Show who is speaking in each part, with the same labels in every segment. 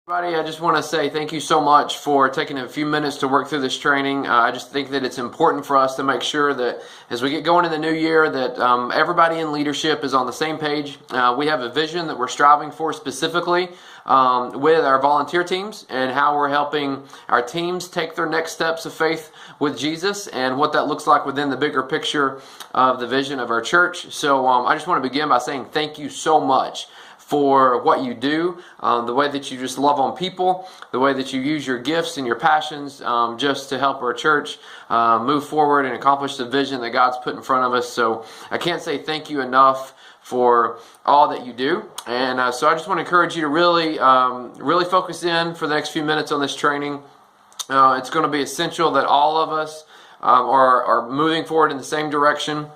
Speaker 1: Everybody, I just want to say thank you so much for taking a few minutes to work through this training. I just think that it's important for us to make sure that as we get going in the new year that everybody in leadership is on the same page. We have a vision that we're striving for specifically with our volunteer teams and how we're helping our teams take their next steps of faith with Jesus and what that looks like within the bigger picture of the vision of our church. So I just want to begin by saying thank you so much for what you do, the way that you just love on people, the way that you use your gifts and your passions just to help our church move forward and accomplish the vision that God's put in front of us. So I can't say thank you enough for all that you do. And so I just want to encourage you to really focus in for the next few minutes on this training. It's going to be essential that all of us are moving forward in the same direction.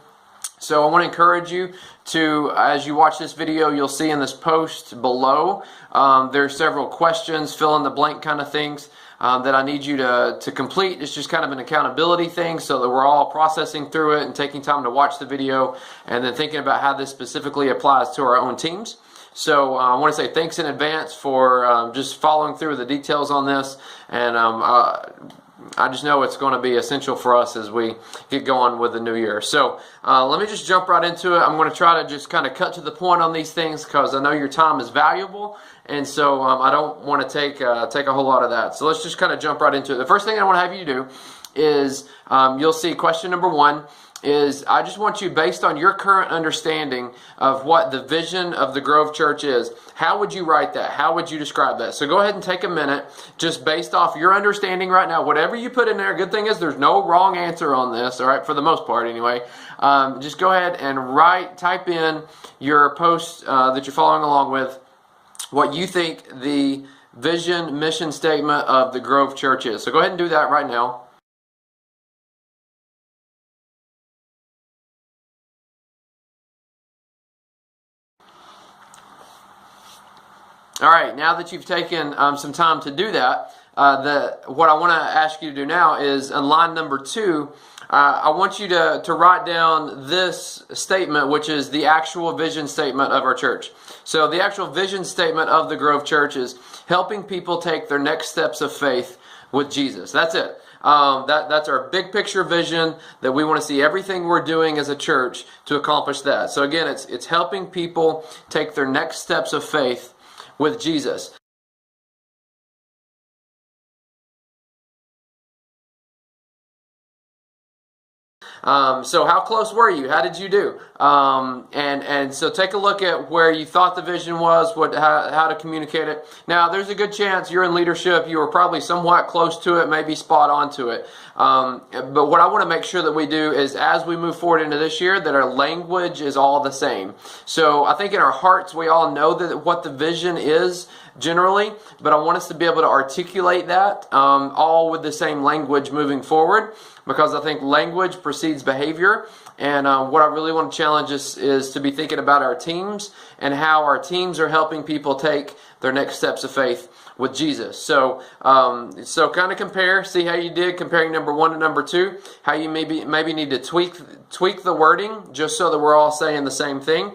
Speaker 1: So I want to encourage you to, as you watch this video, you'll see in this post below, there are several questions, fill in the blank kind of things that I need you to complete. It's just kind of an accountability thing so that we're all processing through it and taking time to watch the video and then thinking about how this specifically applies to our own teams. So I want to say thanks in advance for just following through the details on this, and I just know it's going to be essential for us as we get going with the new year. So let me just jump right into it. I'm going to try to just kind of cut to the point on these things because I know your time is valuable, and so I don't want to take a whole lot of that. So let's just kind of jump right into it. The first thing I want to have you do is you'll see question number 1 is I just want you, based on your current understanding of what the vision of the Grove Church is, how would you write that? How would you describe that? So go ahead and take a minute, just based off your understanding right now, whatever you put in there. Good thing is there's no wrong answer on this, all right, for the most part anyway. Just go ahead and type in your post that you're following along with, what you think the vision, mission statement of the Grove Church is. So go ahead and do that right now. All right, now that you've taken some time to do that, what I want to ask you to do now is on line number 2, I want you to write down this statement, which is the actual vision statement of our church. So the actual vision statement of the Grove Church is helping people take their next steps of faith with Jesus. That's it. That's our big picture vision, that we want to see everything we're doing as a church to accomplish that. So again, it's helping people take their next steps of faith with Jesus. So how close were you? How did you do? And so take a look at where you thought the vision was, how to communicate it. Now, there's a good chance you're in leadership. You were probably somewhat close to it, maybe spot on to it. But what I want to make sure that we do is, as we move forward into this year, that our language is all the same. So I think in our hearts, we all know that what the vision is generally, but I want us to be able to articulate that all with the same language moving forward, because I think language precedes behavior. And what I really want to challenge us is to be thinking about our teams and how our teams are helping people take their next steps of faith with Jesus. So kind of compare, see how you did comparing number 1 to number 2, how you maybe need to tweak the wording just so that we're all saying the same thing.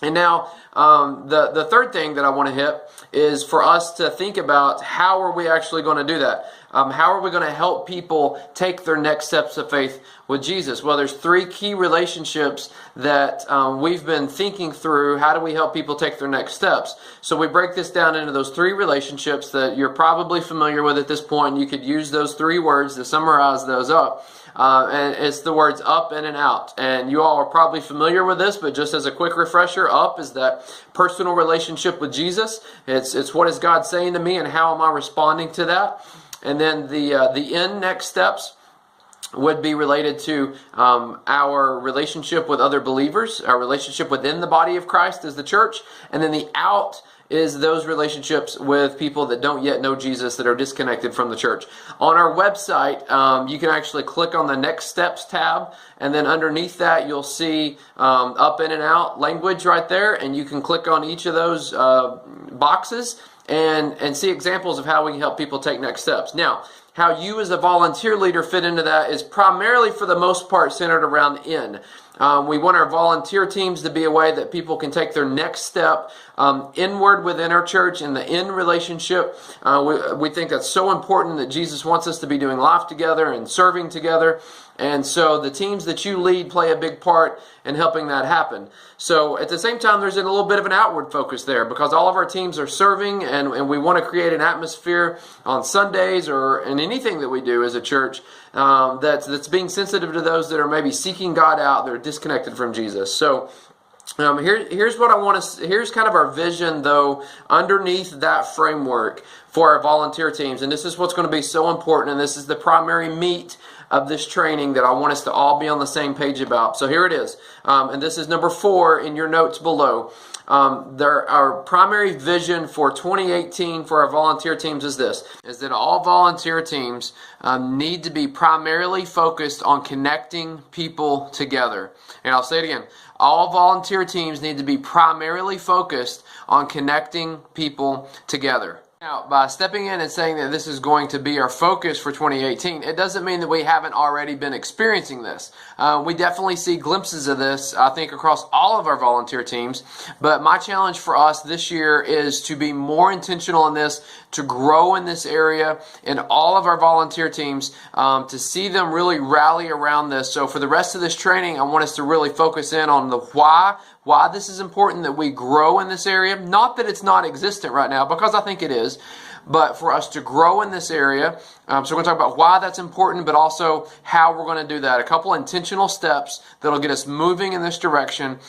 Speaker 1: And now the third thing that I want to hit is for us to think about, how are we actually going to do that? How are we going to help people take their next steps of faith with Jesus? Well, there's 3 key relationships that we've been thinking through. How do we help people take their next steps? So we break this down into those 3 relationships that you're probably familiar with at this point. You could use those 3 words to summarize those up. And it's the words up and out. And you all are probably familiar with this, but just as a quick refresher, up is that personal relationship with Jesus. It's what is God saying to me and how am I responding to that? And then the in next steps would be related to our relationship with other believers, our relationship within the body of Christ as the church. And then the out is those relationships with people that don't yet know Jesus, that are disconnected from the church. On our website, you can actually click on the Next Steps tab, and then underneath that you'll see up in and out language right there, and you can click on each of those boxes and see examples of how we can help people take next steps. Now, how you as a volunteer leader fit into that is primarily, for the most part, centered around in. We want our volunteer teams to be a way that people can take their next step inward within our church in the in relationship. We think that's so important, that Jesus wants us to be doing life together and serving together. And so the teams that you lead play a big part in helping that happen. So at the same time, there's a little bit of an outward focus there, because all of our teams are serving, and we want to create an atmosphere on Sundays or in anything that we do as a church that's being sensitive to those that are maybe seeking God out, that are disconnected from Jesus. So here's what I want to. Here's kind of our vision, though, underneath that framework for our volunteer teams, and this is what's going to be so important, and this is the primary meat of this training that I want us to all be on the same page about. So here it is, and this is number 4 in your notes below. Our primary vision for 2018 for our volunteer teams is this: is that all volunteer teams need to be primarily focused on connecting people together. And I'll say it again. All volunteer teams need to be primarily focused on connecting people together. Now, by stepping in and saying that this is going to be our focus for 2018, it doesn't mean that we haven't already been experiencing this. We definitely see glimpses of this, I think, across all of our volunteer teams. But my challenge for us this year is to be more intentional in this, to grow in this area in all of our volunteer teams, to see them really rally around this. So for the rest of this training, I want us to really focus in on the why this is important that we grow in this area. Not that it's not existent right now, because I think it is, but for us to grow in this area. So we're going to talk about why that's important, but also how we're going to do that. A couple intentional steps that'll get us moving in this direction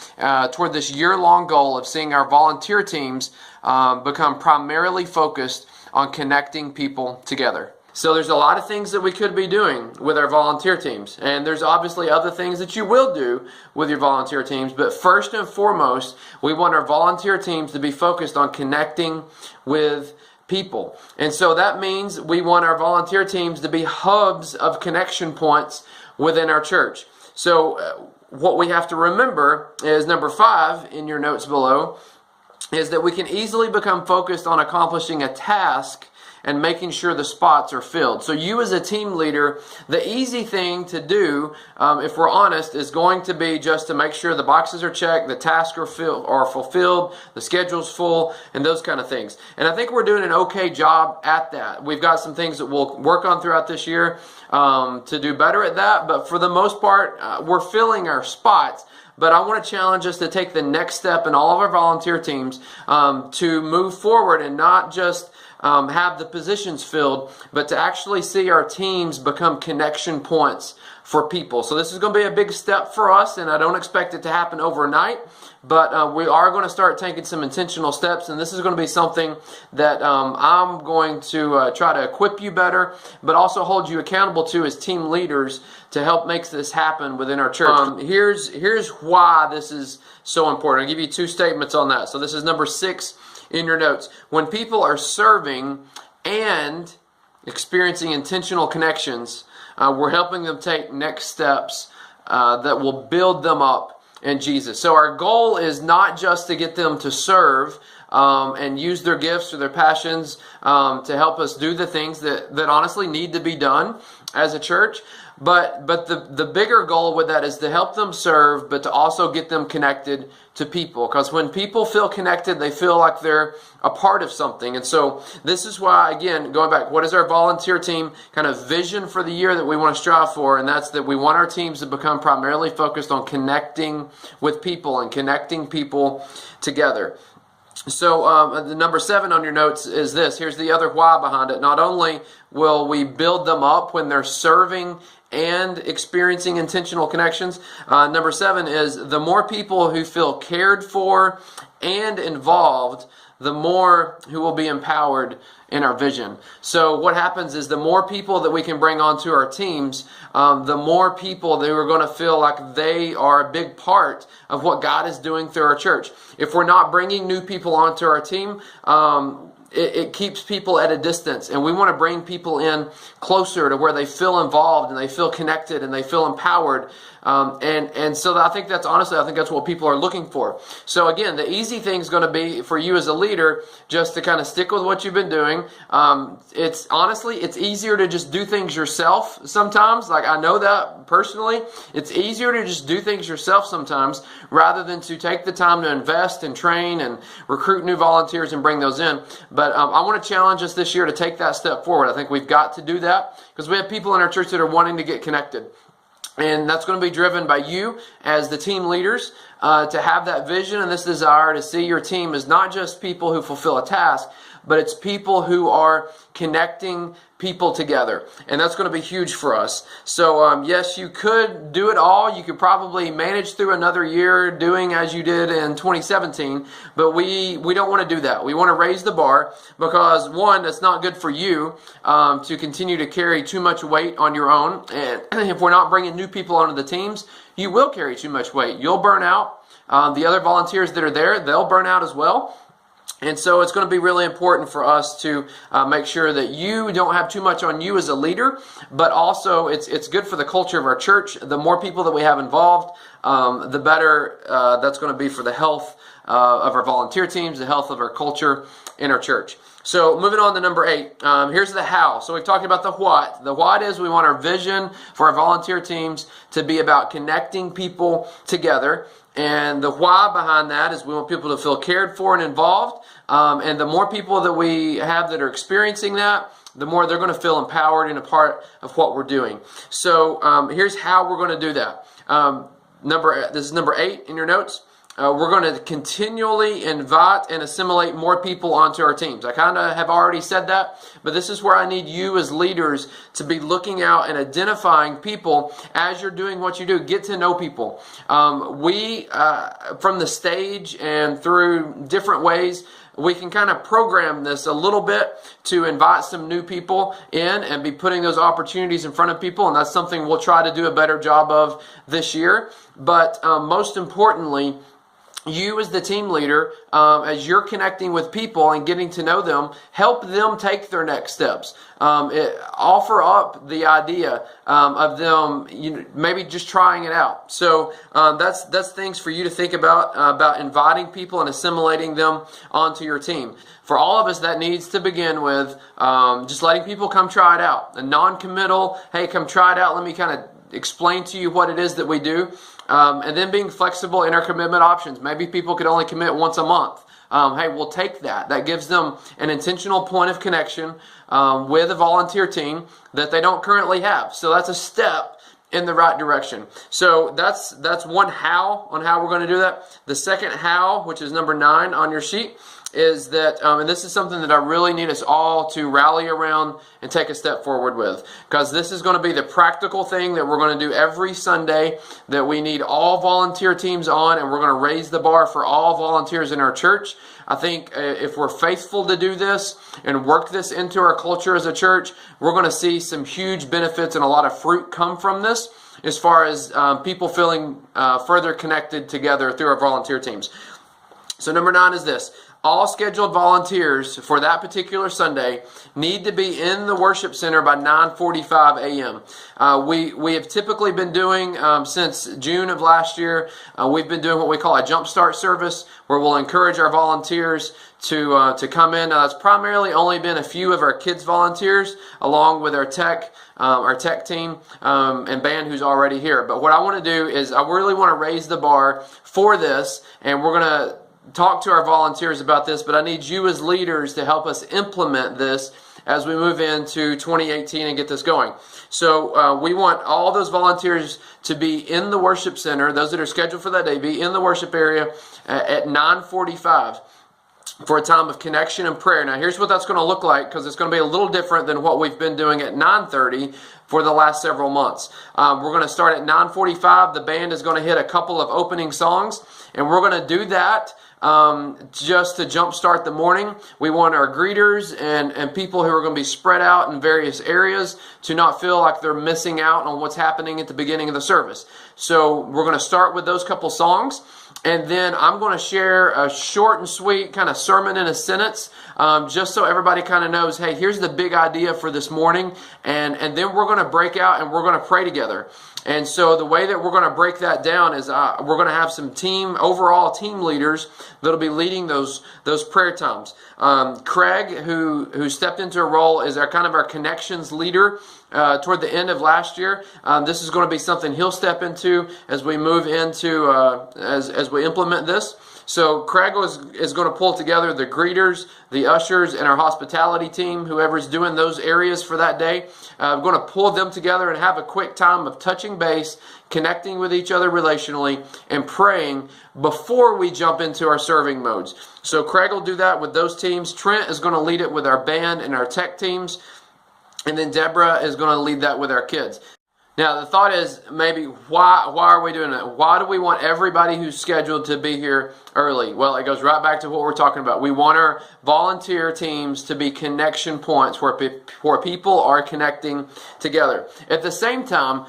Speaker 1: toward this year-long goal of seeing our volunteer teams become primarily focused on connecting people together. So there's a lot of things that we could be doing with our volunteer teams. And there's obviously other things that you will do with your volunteer teams. But first and foremost, we want our volunteer teams to be focused on connecting with people. And so that means we want our volunteer teams to be hubs of connection points within our church. So what we have to remember is number 5 in your notes below, is that we can easily become focused on accomplishing a task and making sure the spots are filled. So you as a team leader, the easy thing to do, if we're honest, is going to be just to make sure the boxes are checked, the tasks are fulfilled, the schedule's full, and those kind of things. And I think we're doing an okay job at that. We've got some things that we'll work on throughout this year to do better at that, but for the most part, we're filling our spots. But I want to challenge us to take the next step in all of our volunteer teams to move forward and not just have the positions filled, but to actually see our teams become connection points for people. So this is going to be a big step for us, and I don't expect it to happen overnight, but we are going to start taking some intentional steps, and this is going to be something that I'm going to try to equip you better, but also hold you accountable to as team leaders to help make this happen within our church. Here's why this is so important. I'll give you 2 statements on that. So this is number 6 in your notes. When people are serving and experiencing intentional connections, we're helping them take next steps that will build them up in Jesus. So our goal is not just to get them to serve and use their gifts or their passions to help us do the things that honestly need to be done as a church. But the bigger goal with that is to help them serve, but to also get them connected to people. Because when people feel connected, they feel like they're a part of something. And so this is why, again, going back, what is our volunteer team kind of vision for the year that we want to strive for? And that's that we want our teams to become primarily focused on connecting with people and connecting people together. So the number 7 on your notes is this. Here's the other why behind it. Not only will we build them up when they're serving and experiencing intentional connections, number 7 is the more people who feel cared for and involved, the more who will be empowered in our vision. So what happens is the more people that we can bring onto our teams, the more people that are going to feel like they are a big part of what God is doing through our church. If we're not bringing new people onto our team, it keeps people at a distance, and we want to bring people in closer to where they feel involved and they feel connected and they feel empowered. And so I think that's what people are looking for. So again, the easy thing is going to be for you as a leader just to kind of stick with what you've been doing. It's easier to just do things yourself sometimes. Like, I know that personally. It's easier to just do things yourself sometimes rather than to take the time to invest and train and recruit new volunteers and bring those in. But I want to challenge us this year to take that step forward. I think we've got to do that because we have people in our church that are wanting to get connected. And that's going to be driven by you as the team leaders to have that vision and this desire to see your team as not just people who fulfill a task, but it's people who are connecting people together. And that's going to be huge for us. So yes, you could do it all. You could probably manage through another year doing as you did in 2017. But we don't want to do that. We want to raise the bar because, one, that's not good for you to continue to carry too much weight on your own. And if we're not bringing new people onto the teams, you will carry too much weight. You'll burn out. The other volunteers that are there, they'll burn out as well. And so it's going to be really important for us to make sure that you don't have too much on you as a leader, but also it's good for the culture of our church. The more people that we have involved, the better that's going to be for the health of our volunteer teams, the health of our culture in our church. So moving on to number 8, here's the how. So we've talked about the what. The what is we want our vision for our volunteer teams to be about connecting people together. And the why behind that is we want people to feel cared for and involved. And the more people that we have that are experiencing that, the more they're going to feel empowered and a part of what we're doing. So here's how we're going to do that. This is number 8 in your notes. We're going to continually invite and assimilate more people onto our teams. I kind of have already said that, but this is where I need you as leaders to be looking out and identifying people as you're doing what you do. Get to know people. We, from the stage and through different ways, we can kind of program this a little bit to invite some new people in and be putting those opportunities in front of people, and that's something we'll try to do a better job of this year. But most importantly, you as the team leader, as you're connecting with people and getting to know them, help them take their next steps. Offer up the idea of them, maybe just trying it out. So that's things for you to think about inviting people and assimilating them onto your team. For all of us, that needs to begin with just letting people come try it out. A non-committal, hey, come try it out. Let me kind of explain to you what it is that we do. And then being flexible in our commitment options. Maybe people could only commit once a month. Hey, we'll take that. That gives them an intentional point of connection with a volunteer team that they don't currently have. So that's a step in the right direction. So that's one how on how we're going to do that. The second how, which is number 9 on your sheet, is that, and this is something that I really need us all to rally around and take a step forward with, because this is going to be the practical thing that we're going to do every Sunday, that we need all volunteer teams on, and we're going to raise the bar for all volunteers in our church. I think if we're faithful to do this and work this into our culture as a church, we're going to see some huge benefits and a lot of fruit come from this as far as people feeling further connected together through our volunteer teams. So number 9 is this. All scheduled volunteers for that particular Sunday need to be in the worship center by 9:45 a.m. We have typically been doing, since June of last year, we've been doing what we call a jumpstart service, where we'll encourage our volunteers to come in. Now, it's primarily only been a few of our kids volunteers, along with our tech team and band who's already here. But what I want to do is I really want to raise the bar for this, and we're going to talk to our volunteers about this, but I need you as leaders to help us implement this as we move into 2018 and get this going. So we want all those volunteers to be in the worship center, those that are scheduled for that day, be in the worship area at 9:45 for a time of connection and prayer. Now, here's what that's going to look like, because it's going to be a little different than what we've been doing at 9:30 for the last several months. We're going to start at 9:45. The band is going to hit a couple of opening songs, and we're going to do that just to jumpstart the morning. We want our greeters and people who are going to be spread out in various areas to not feel like they're missing out on what's happening at the beginning of the service. So we're going to start with those couple songs, And then I'm going to share a short and sweet kind of sermon in a sentence, just so everybody kind of knows, hey, here's the big idea for this morning. And then we're going to break out and we're going to pray together. And so the way that we're going to break that down is we're going to have some overall team leaders that'll be leading those prayer times. Craig, who stepped into a role as our connections leader toward the end of last year. This is going to be something he'll step into as we move into as we implement this. So Craig is going to pull together the greeters, the ushers, and our hospitality team, whoever's doing those areas for that day. We're going to pull them together and have a quick time of touching base, connecting with each other relationally, and praying before we jump into our serving modes. So Craig will do that with those teams. Trent is going to lead it with our band and our tech teams. And then Deborah is going to lead that with our kids. Now, the thought is maybe why are we doing that? Why do we want everybody who's scheduled to be here early? Well, it goes right back to what we're talking about. We want our volunteer teams to be connection points where people are connecting together. At the same time,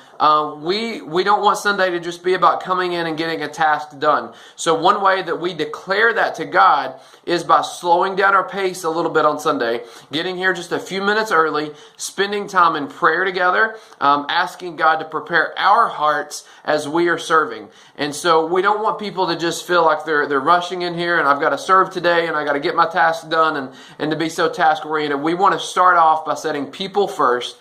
Speaker 1: we don't want Sunday to just be about coming in and getting a task done. So one way that we declare that to God is by slowing down our pace a little bit on Sunday, getting here just a few minutes early, spending time in prayer together, asking God to prepare our hearts as we are serving. And so we don't want people to just feel like they're rushing in here and I've got to serve today and I got to get my task done and to be so task oriented. We want to start off by setting people first,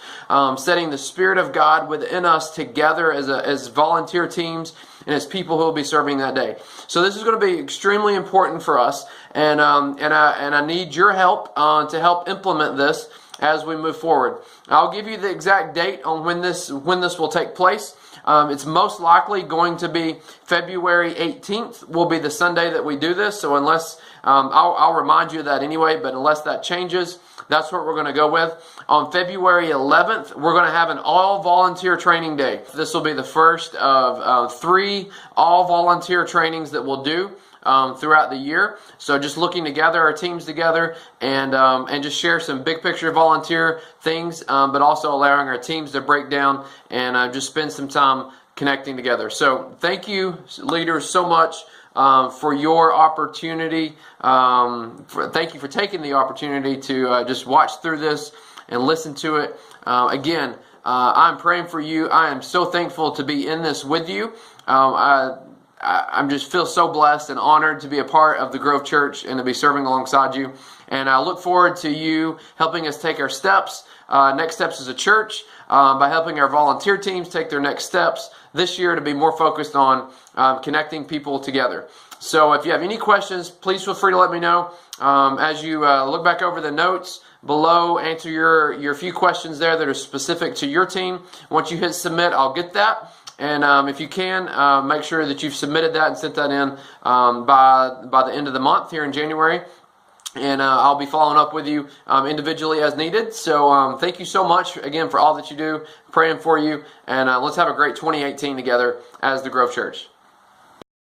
Speaker 1: setting the Spirit of God within us together as volunteer teams and as people who will be serving that day. So this is going to be extremely important for us, and I need your help to help implement this as we move forward. I'll give you the exact date on when this will take place. It's most likely going to be February 18th will be the Sunday that we do this. So unless, I'll remind you of that anyway, but unless that changes, that's what we're going to go with. On February 11th, we're going to have an all-volunteer training day. This will be the first of 3 all-volunteer trainings that we'll do throughout the year. So just looking to gather our teams together and just share some big picture volunteer things, but also allowing our teams to break down and just spend some time connecting together. So thank you, leaders, so much for your opportunity. Thank you for taking the opportunity to just watch through this and listen to it. Again, I'm praying for you. I am so thankful to be in this with you. I just feel so blessed and honored to be a part of the Grove Church and to be serving alongside you. And I look forward to you helping us take our steps, next steps as a church, by helping our volunteer teams take their next steps this year to be more focused on connecting people together. So if you have any questions, please feel free to let me know. As you look back over the notes below, answer your few questions there that are specific to your team. Once you hit submit, I'll get that. And if you can, make sure that you've submitted that and sent that in by the end of the month here in January. And I'll be following up with you individually as needed. So thank you so much again for all that you do, praying for you. And let's have a great 2018 together as the Grove Church.